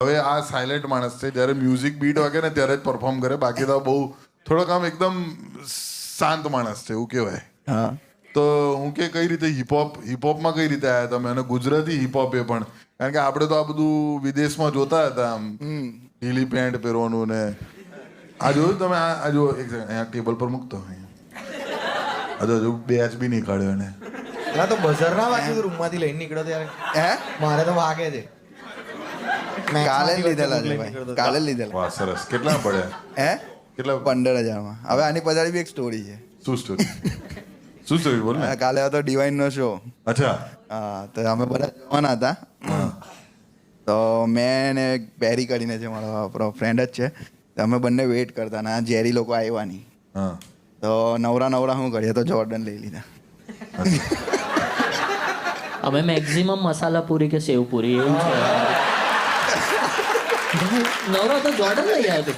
હવે આ સાયલેન્ટ માણસ છે, જ્યારે મ્યુઝિક બીટ વાગે ને ત્યારે જ પરફોર્મ કરે, બાકી તો બહુ થોડોક આમ એકદમ શાંત માણસ છે એવું કહેવાય. હા તો હું કે કઈ રીતે હિપહોપમાં કઈ રીતે આવ્યા તમે, અને ગુજરાતી હિપહોપ એ પણ, કારણ કે આપણે તો આ બધું વિદેશમાં જોતા હતા, આમ ઢીલી પેન્ટ પહેરવાનું ને આ જોયું તમે, આ જો એક સેકન્ડ અહીંયા ટેબલ પર મૂકતો, અહીંયા હજુ બેચ બી નહીં કાઢ્યો એને. પેલા તો બઝર ના વાગ્યું રૂમમાંથી લઈને નીકળ્યો ત્યારે. હે મારે તો વાગે છે. કાલે જ લીધેલા છે ભાઈ, કાલે જ લીધેલા. વાહ સરસ. કેટલા પડ્યા? હે કેટલા? 15,000માં. હવે આની પછાડી બી એક સ્ટોરી છે. શું સ્ટોરી? શું સ્ટોરી બોલ ને. કાલે હતો ડિવાઇન નો શો. અચ્છા. હા તો અમે બધા જવાના હતા. તો મેં ને બેરી કરીને છે મારો આપણો ફ્રેન્ડ જ છે, તો અમે બંને વેઇટ કરતા ને આ જેરી લોકો આવ્યા નહીં. હા. તો નવરા શું કરીએ, તો જોર્ડન લઈ લીધા. અમે મેક્સિમમ મસાલા પૂરી કે સેવ પૂરી એવું છે. નવરા તો જોર્ડન લઈ આવ્યો.